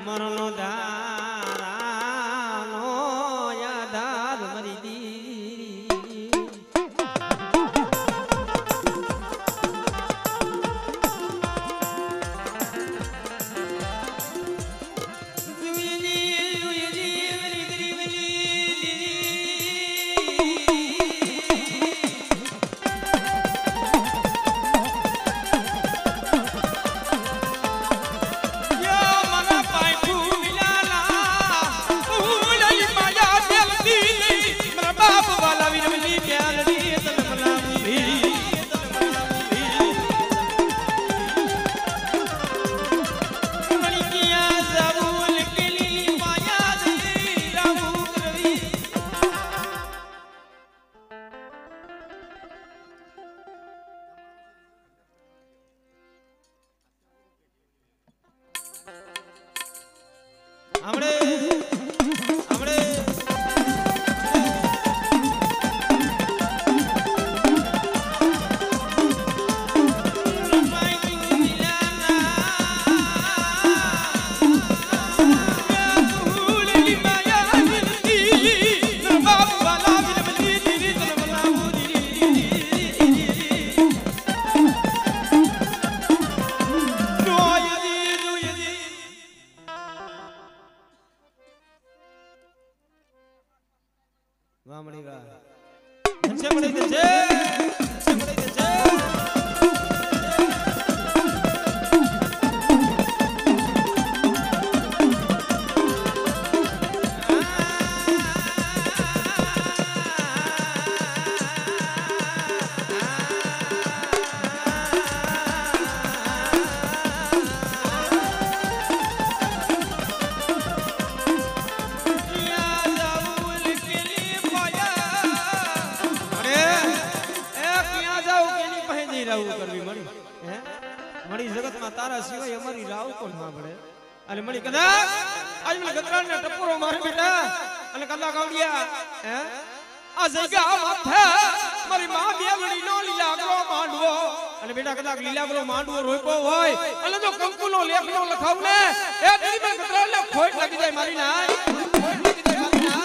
મરનો ધારાનો યાદાર મરી દી जगत में तारा सिवाय हमारी राव को ना पड़े अरे मणि कदा आज मैं गतरान ने टपोरो मारे बेटा अने कदा गावडिया हैं आ जगा माथे मारी मां बेवड़ी नो लीलागरो मांडवो अने बेटा कदा लीलागरो मांडवो रोयपो होय अने जो कंकुलो लेखनो लखाव ने ए दी में गतरान ने खोट लगी जाय मारी ना खोट लगी जाय मारी ना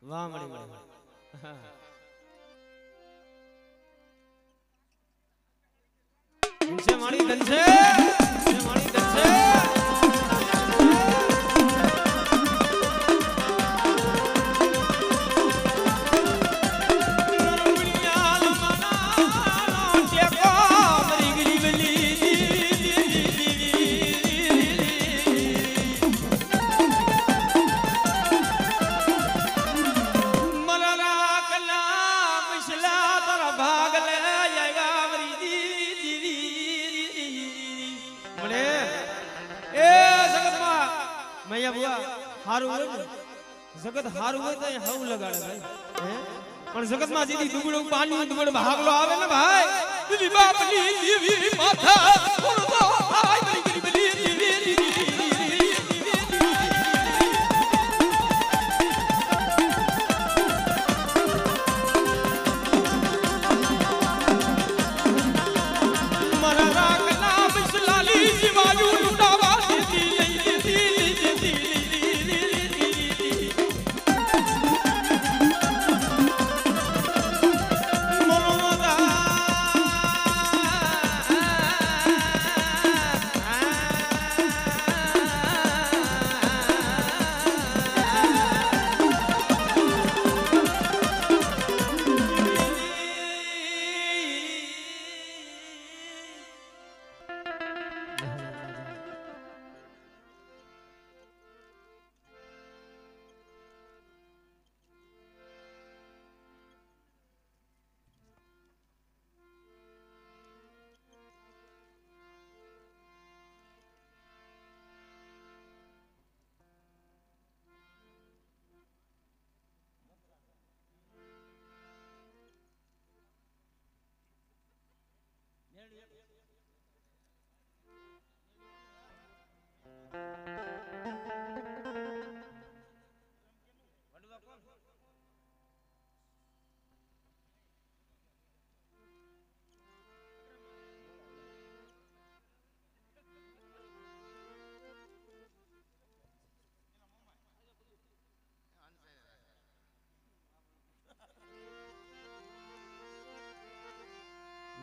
वाह मणि मणि इनसे मारी धन से मारी धन से मैया बुआ हारू होय ने जगत हारू होय तो हव लगाड़े भाई हैं पण जगत में जीदी दुगड़ो पानी दुगड़ भागलो आवे ने भाई दीदी बाप नी देवी माथा कोन तो भाई बड़ी बड़ी मरा कना बिसलाली जीवायु लुटावा दी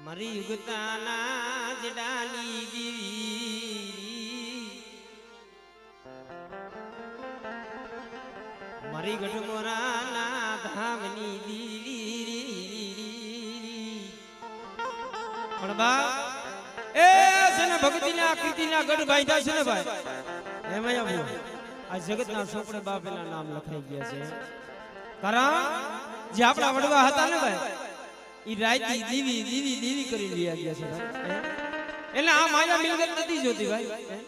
મારી યુગતાના જડાલી દીવી મારી ગઢમોરાના ધામની દીવી પણ બા એ છે ને ભક્તિના કીર્તિના ગઢ બાંધ્યા છે ને ભાઈ એમાં આ જગતના સોપડે બાપેના નામ લખાઈ ગયા છે કારણ જે આપણા વડવા હતા ને ભાઈ ઈ રાયતી દીવી દીવી દીવી કરી લીયા ગયા છે એટલે આ માયા મિલકત નથી જોતી ભાઈ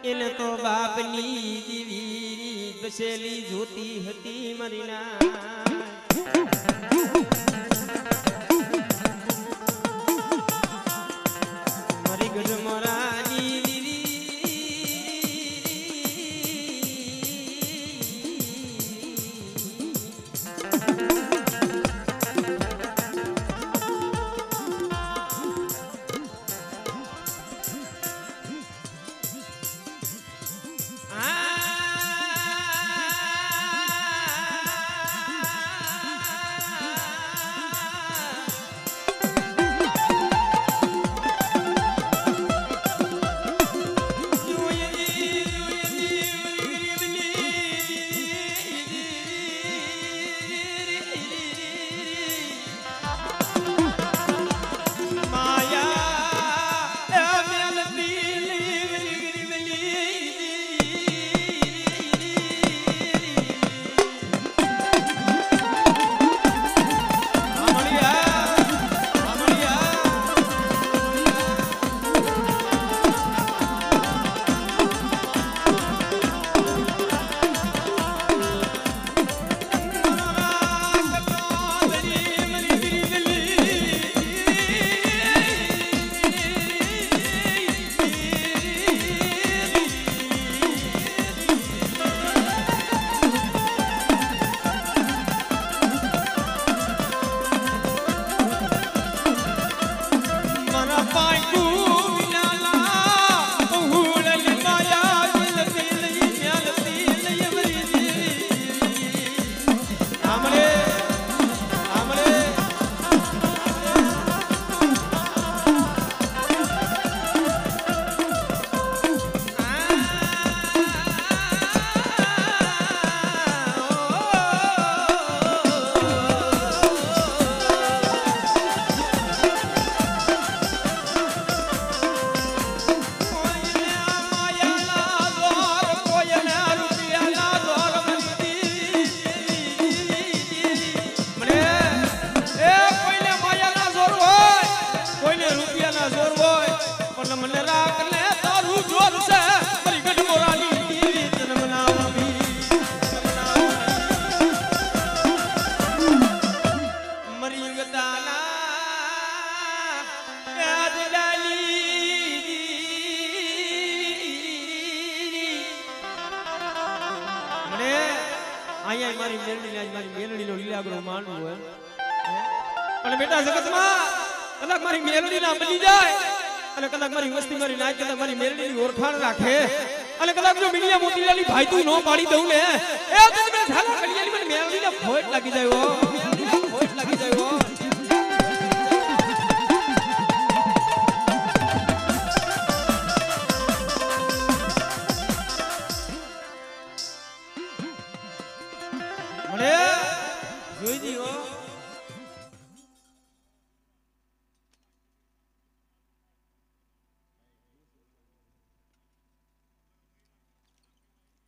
એને તો બાપની દીવી બસેલી જોતી હતી મરીના મારી ગઢમોરાની મારી મેલડી આજ મારી મેલડીનો લીલાગરો માનવું હોય અને બેટા જગતમાં કદાચ મારી મેલડી ના બની જાય અને કદાચ મારી વસ્તી મારી નાચ કદાચ મારી મેલડીની ઓળખાણ રાખે અને કદાચ જો મિલિયા મોતીલાલી ભાઈ તું નો પાડી દઉં ને એ તો મને ઝાલા કલિયાની મને મેલડીને ફોટ લાગી જાય હો ફોટ લાગી જાય હો જોઈ દી હો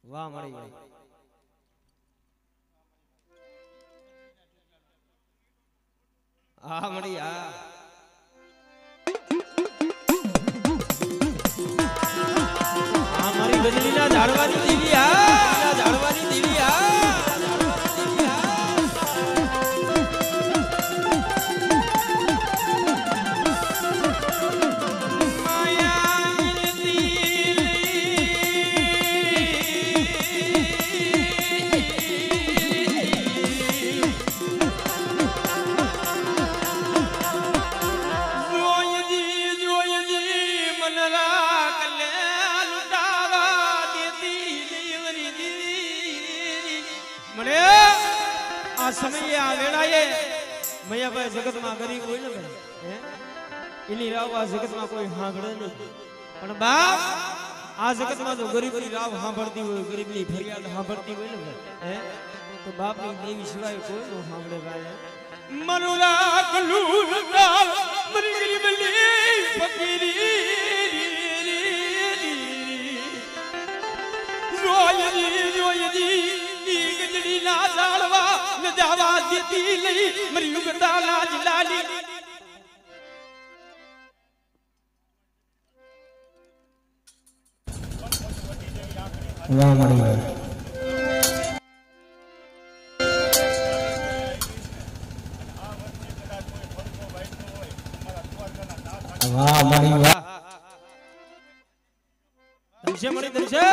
વાહ મળી ગઈ આ મળી આ મારી બજલીના ઝાડવાની દેવી આ ઝાડવાની દેવી આ સમયે આ વેળાએ મૈયાભાઈ જગતમાં ગરીબ હોય ને ભાઈ એની રાવ આ જગતમાં કોઈ સાંભળે નહીં પણ બાપ આ જગતમાં જો ગરીબની રાવ સાંભળતી હોય ગરીબની ફરિયાદ સાંભળતી હોય ને હે તો બાપની દેવી સિવાય કોઈ નો સાંભળે ભાઈ મનુરા કલુર કાલ મરી ગરીબની ફકીરી જોયજી ગજડી ના જાળવા ન જાવા દેતી લઈ મરી ઉગતા લાજ લાલી વાહ મળી વાહ મળી વાહ દર્શે મળી દર્શે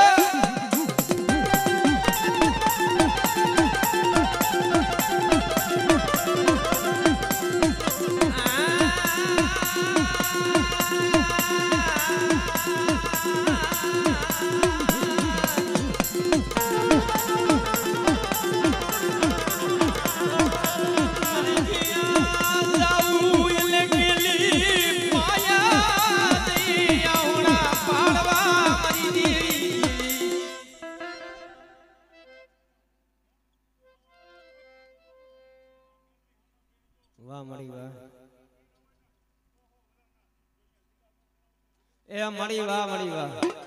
વાહ મળી વાહ એ મળી વાહ મળી વાહ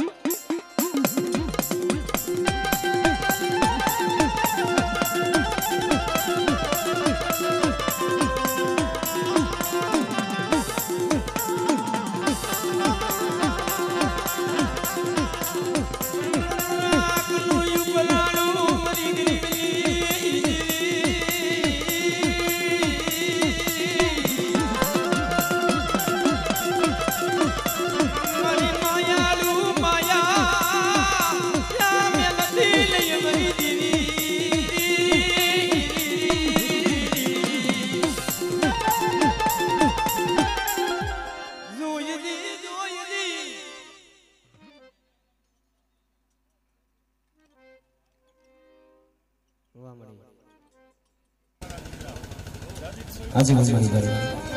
આજે મળી